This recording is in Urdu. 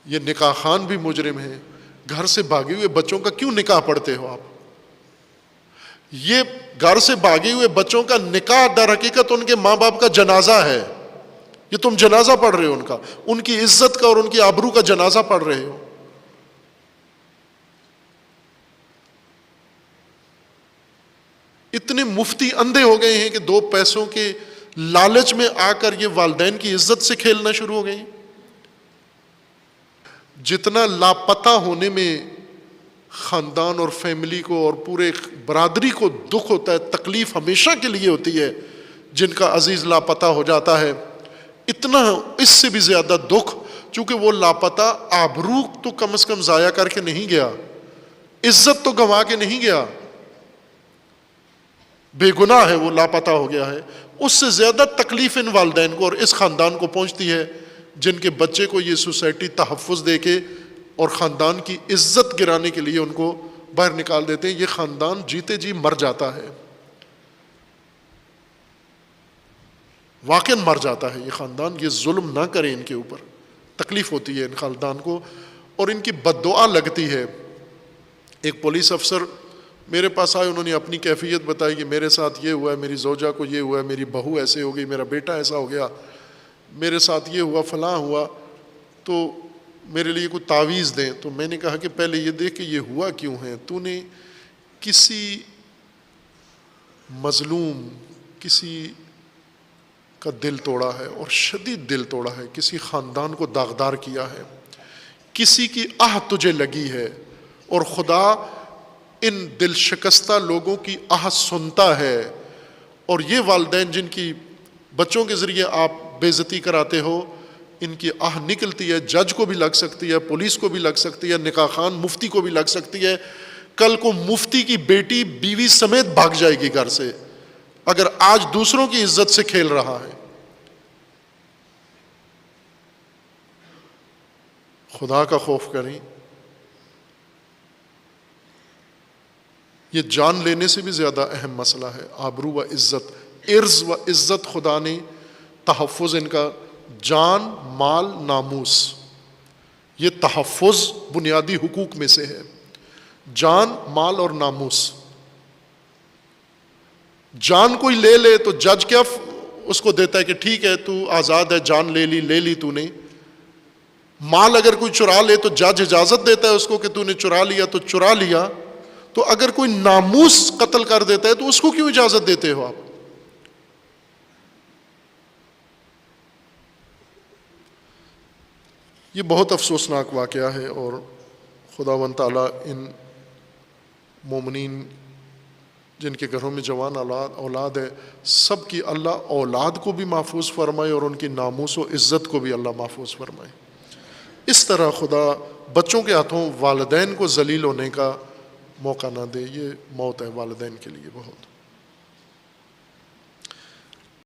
یہ نکاح خوان بھی مجرم ہیں. گھر سے بھاگے ہوئے بچوں کا کیوں نکاح پڑھتے ہو آپ؟ یہ گھر سے بھاگے ہوئے بچوں کا نکاح در حقیقت ان کے ماں باپ کا جنازہ ہے. یہ تم جنازہ پڑھ رہے ہو ان کا، ان کی عزت کا اور ان کی آبرو کا جنازہ پڑھ رہے ہو. اتنے مفتی اندھے ہو گئے ہیں کہ دو پیسوں کے لالچ میں آ کر یہ والدین کی عزت سے کھیلنا شروع ہو گئے ہیں. جتنا لاپتہ ہونے میں خاندان اور فیملی کو اور پورے برادری کو دکھ ہوتا ہے، تکلیف ہمیشہ کے لیے ہوتی ہے جن کا عزیز لاپتہ ہو جاتا ہے، اتنا اس سے بھی زیادہ دکھ، چونکہ وہ لاپتہ آبرو تو کم از کم ضائع کر کے نہیں گیا، عزت تو گنوا کے نہیں گیا، بے گناہ ہے، وہ لاپتہ ہو گیا ہے. اس سے زیادہ تکلیف ان والدین کو اور اس خاندان کو پہنچتی ہے جن کے بچے کو یہ سوسائٹی تحفظ دے کے اور خاندان کی عزت گرانے کے لیے ان کو باہر نکال دیتے ہیں. یہ خاندان جیتے جی مر جاتا ہے، واقعاً مر جاتا ہے یہ خاندان. یہ ظلم نہ کریں ان کے اوپر، تکلیف ہوتی ہے ان خاندان کو اور ان کی بد دعا لگتی ہے. ایک پولیس افسر میرے پاس آئے، انہوں نے اپنی کیفیت بتائی کہ میرے ساتھ یہ ہوا ہے، میری زوجہ کو یہ ہوا ہے، میری بہو ایسے ہو گئی، میرا بیٹا ایسا ہو گیا، میرے ساتھ یہ ہوا، فلاں ہوا، تو میرے لیے کوئی تعویذ دیں. تو میں نے کہا کہ پہلے یہ دیکھ کہ یہ ہوا کیوں ہے. تو نے کسی مظلوم، کسی کا دل توڑا ہے اور شدید دل توڑا ہے، کسی خاندان کو داغدار کیا ہے، کسی کی آہ تجھے لگی ہے، اور خدا ان دل شکستہ لوگوں کی آہ سنتا ہے. اور یہ والدین جن کی بچوں کے ذریعے آپ بے عزتی کراتے ہو، ان کی آہ نکلتی ہے، جج کو بھی لگ سکتی ہے، پولیس کو بھی لگ سکتی ہے، نکاح خوان مفتی کو بھی لگ سکتی ہے. کل کو مفتی کی بیٹی بیوی سمیت بھاگ جائے گی گھر سے اگر آج دوسروں کی عزت سے کھیل رہا ہے. خدا کا خوف کریں. یہ جان لینے سے بھی زیادہ اہم مسئلہ ہے، آبرو و عزت، عرض و عزت خدا نے تحفظ ان کا، جان، مال، ناموس، یہ تحفظ بنیادی حقوق میں سے ہے. جان، مال اور ناموس. جان کوئی لے لے تو جج کیا اس کو دیتا ہے کہ ٹھیک ہے تو آزاد ہے، جان لے لی تو نے. مال اگر کوئی چرا لے تو جج اجازت دیتا ہے اس کو کہ تو نے چرا لیا تو چرا لیا. تو اگر کوئی ناموس قتل کر دیتا ہے تو اس کو کیوں اجازت دیتے ہو آپ؟ یہ بہت افسوسناک واقعہ ہے، اور خداوند تعالیٰ ان مومنین جن کے گھروں میں جوان اولاد ہے، سب کی اللہ اولاد کو بھی محفوظ فرمائے اور ان کی ناموس و عزت کو بھی اللہ محفوظ فرمائے. اس طرح خدا بچوں کے ہاتھوں والدین کو ذلیل ہونے کا موقع نہ دے. یہ موت ہے والدین کے لیے بہت.